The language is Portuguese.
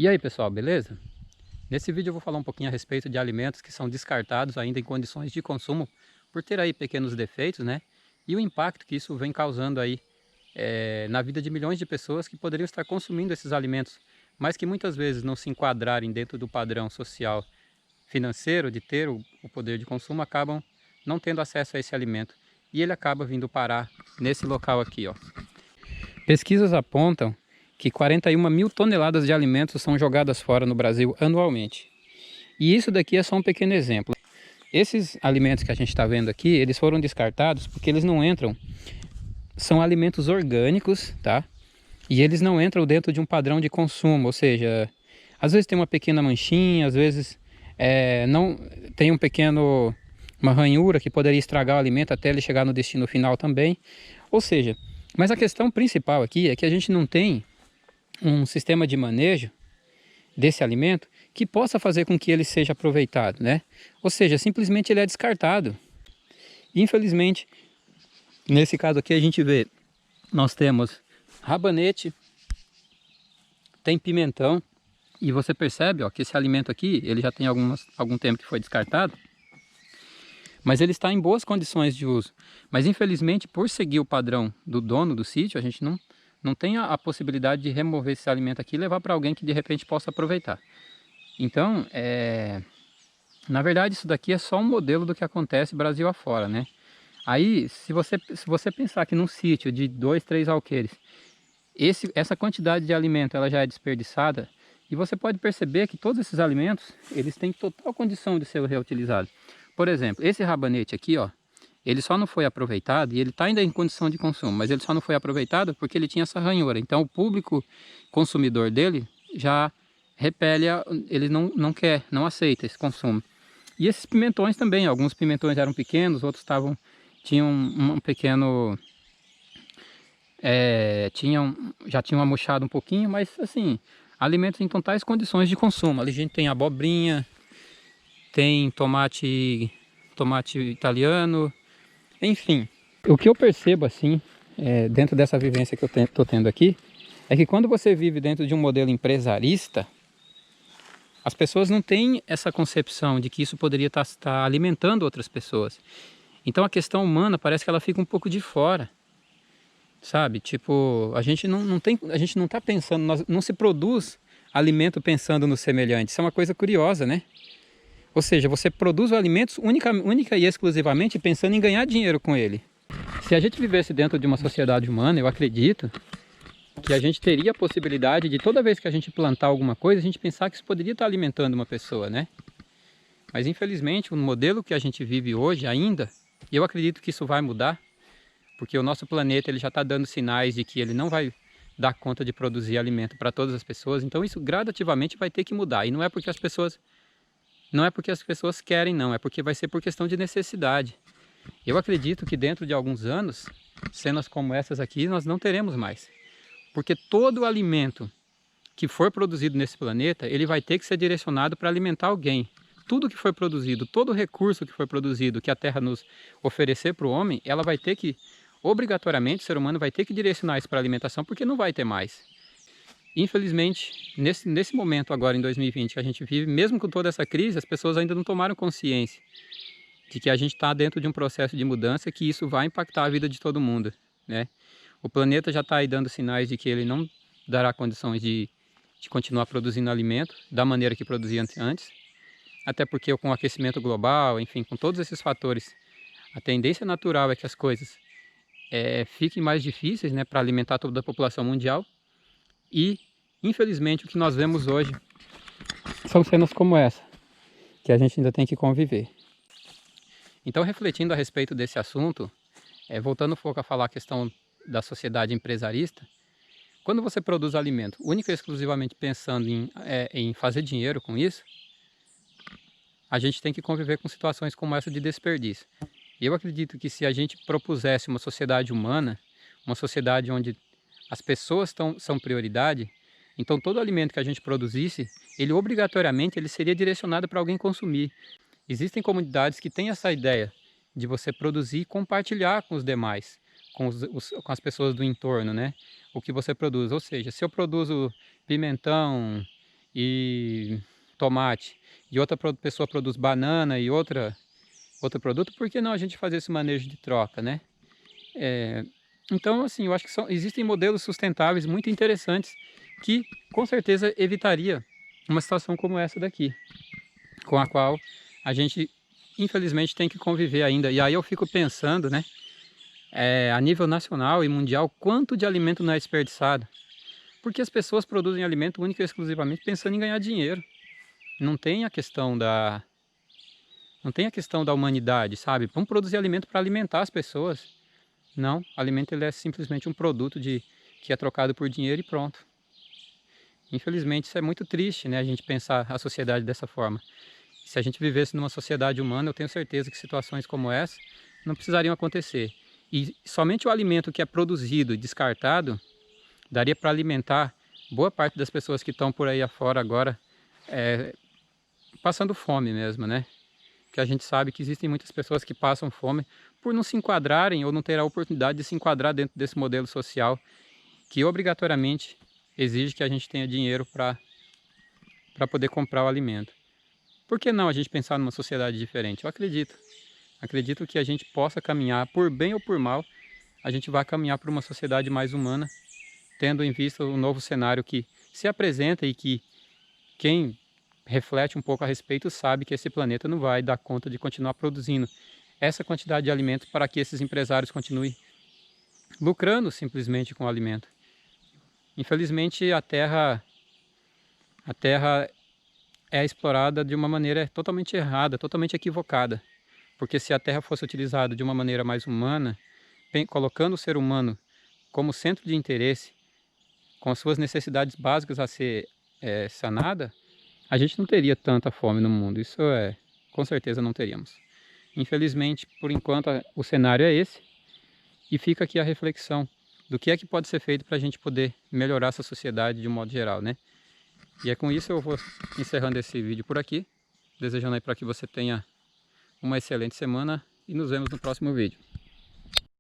E aí pessoal, beleza? Nesse vídeo eu vou falar um pouquinho a respeito de alimentos que são descartados ainda em condições de consumo por ter aí pequenos defeitos, né? E o impacto que isso vem causando aí na vida de milhões de pessoas que poderiam estar consumindo esses alimentos, mas que muitas vezes não se enquadrarem dentro do padrão social financeiro de ter o poder de consumo, acabam não tendo acesso a esse alimento. E ele acaba vindo parar nesse local aqui, ó. Pesquisas apontam que 41 mil toneladas de alimentos são jogadas fora no Brasil anualmente. E isso daqui é só um pequeno exemplo. Esses alimentos que a gente está vendo aqui, eles foram descartados porque eles não entram, são alimentos orgânicos, tá? E eles não entram dentro de um padrão de consumo, ou seja, às vezes tem uma pequena manchinha, às vezes não tem uma ranhura que poderia estragar o alimento até ele chegar no destino final também. Ou seja, mas a questão principal aqui é que a gente não tem um sistema de manejo desse alimento que possa fazer com que ele seja aproveitado, né? Ou seja, simplesmente ele é descartado. Infelizmente, nesse caso aqui a gente vê, nós temos rabanete, tem pimentão, e você percebe, ó, que esse alimento aqui, ele já tem algum tempo que foi descartado, mas ele está em boas condições de uso. Mas infelizmente, por seguir o padrão do dono do sítio, a gente não tem a possibilidade de remover esse alimento aqui e levar para alguém que de repente possa aproveitar. Então, na verdade isso daqui é só um modelo do que acontece Brasil afora, né? Aí, se você pensar que num sítio de 2, 3 alqueires, essa quantidade de alimento ela já é desperdiçada, e você pode perceber que todos esses alimentos, eles têm total condição de ser reutilizados. Por exemplo, esse rabanete aqui, ó, ele só não foi aproveitado, e ele está ainda em condição de consumo, mas ele só não foi aproveitado porque ele tinha essa ranhura. Então o público consumidor dele já repele, ele não quer, não aceita esse consumo. E esses pimentões também, alguns pimentões eram pequenos, outros tinham um pequeno... já tinham amochado um pouquinho, mas assim, alimentos em totais condições de consumo. Ali a gente tem abobrinha, tem tomate italiano, enfim. O que eu percebo assim, dentro dessa vivência que eu estou tendo aqui, é que quando você vive dentro de um modelo empresarista, as pessoas não têm essa concepção de que isso poderia estar alimentando outras pessoas. Então a questão humana parece que ela fica um pouco de fora. Sabe, tipo, a gente não está pensando, não se produz alimento pensando no semelhante. Isso é uma coisa curiosa, né? Ou seja, você produz alimentos única e exclusivamente pensando em ganhar dinheiro com ele. Se a gente vivesse dentro de uma sociedade humana, eu acredito que a gente teria a possibilidade de toda vez que a gente plantar alguma coisa, a gente pensar que isso poderia estar alimentando uma pessoa, né? Mas infelizmente, o modelo que a gente vive hoje ainda, eu acredito que isso vai mudar, porque o nosso planeta ele já está dando sinais de que ele não vai dar conta de produzir alimento para todas as pessoas. Então isso gradativamente vai ter que mudar. E não é porque as pessoas querem, não. É porque vai ser por questão de necessidade. Eu acredito que dentro de alguns anos, cenas como essas aqui nós não teremos mais. Porque todo o alimento que for produzido nesse planeta, ele vai ter que ser direcionado para alimentar alguém. Tudo que foi produzido, todo recurso que foi produzido, que a Terra nos oferecer para o homem, ela vai ter que, obrigatoriamente, o ser humano vai ter que direcionar isso para alimentação, porque não vai ter mais. Infelizmente, nesse momento agora, em 2020, que a gente vive, mesmo com toda essa crise, as pessoas ainda não tomaram consciência de que a gente está dentro de um processo de mudança, que isso vai impactar a vida de todo mundo, né? O planeta já está aí dando sinais de que ele não dará condições de continuar produzindo alimento da maneira que produzia antes, até porque com o aquecimento global, enfim, com todos esses fatores, a tendência natural é que as coisas fiquem mais difíceis, né, para alimentar toda a população mundial. E, infelizmente, o que nós vemos hoje são cenas como essa, que a gente ainda tem que conviver. Então, refletindo a respeito desse assunto, voltando um pouco a falar a questão da sociedade empresarista, quando você produz alimento única e exclusivamente pensando em fazer dinheiro com isso, a gente tem que conviver com situações como essa de desperdício. Eu acredito que se a gente propusesse uma sociedade humana, uma sociedade onde as pessoas são prioridade, então todo alimento que a gente produzisse, ele obrigatoriamente seria direcionado para alguém consumir. Existem comunidades que têm essa ideia de você produzir e compartilhar com os demais, com as pessoas do entorno, né? O que você produz. Ou seja, se eu produzo pimentão e tomate, e outra pessoa produz banana e outro produto, por que não a gente fazer esse manejo de troca, né? Então, assim, eu acho que existem modelos sustentáveis muito interessantes que, com certeza, evitaria uma situação como essa daqui, com a qual a gente, infelizmente, tem que conviver ainda. E aí eu fico pensando, né, a nível nacional e mundial, quanto de alimento não é desperdiçado. Porque as pessoas produzem alimento única e exclusivamente pensando em ganhar dinheiro. Não tem a questão da humanidade, sabe? Vamos produzir alimento para alimentar as pessoas. Não, alimento ele é simplesmente um produto que é trocado por dinheiro e pronto. Infelizmente isso é muito triste, né? A gente pensar a sociedade dessa forma. Se a gente vivesse numa sociedade humana, eu tenho certeza que situações como essa não precisariam acontecer. E somente o alimento que é produzido e descartado daria para alimentar boa parte das pessoas que estão por aí afora agora, passando fome mesmo, né? Porque a gente sabe que existem muitas pessoas que passam fome por não se enquadrarem ou não ter a oportunidade de se enquadrar dentro desse modelo social que obrigatoriamente exige que a gente tenha dinheiro para poder comprar o alimento. Por que não a gente pensar numa sociedade diferente? Eu acredito que a gente possa caminhar, por bem ou por mal, a gente vai caminhar para uma sociedade mais humana, tendo em vista o novo cenário que se apresenta e que quem reflete um pouco a respeito sabe que esse planeta não vai dar conta de continuar produzindo essa quantidade de alimento para que esses empresários continuem lucrando simplesmente com o alimento. Infelizmente a Terra é explorada de uma maneira totalmente errada, totalmente equivocada. Porque se a Terra fosse utilizada de uma maneira mais humana, colocando o ser humano como centro de interesse, com as suas necessidades básicas a ser sanada, a gente não teria tanta fome no mundo. Isso com certeza não teríamos. Infelizmente, por enquanto, o cenário é esse. E fica aqui a reflexão do que é que pode ser feito para a gente poder melhorar essa sociedade de um modo geral, né? E é com isso eu vou encerrando esse vídeo por aqui, desejando aí para que você tenha uma excelente semana e nos vemos no próximo vídeo.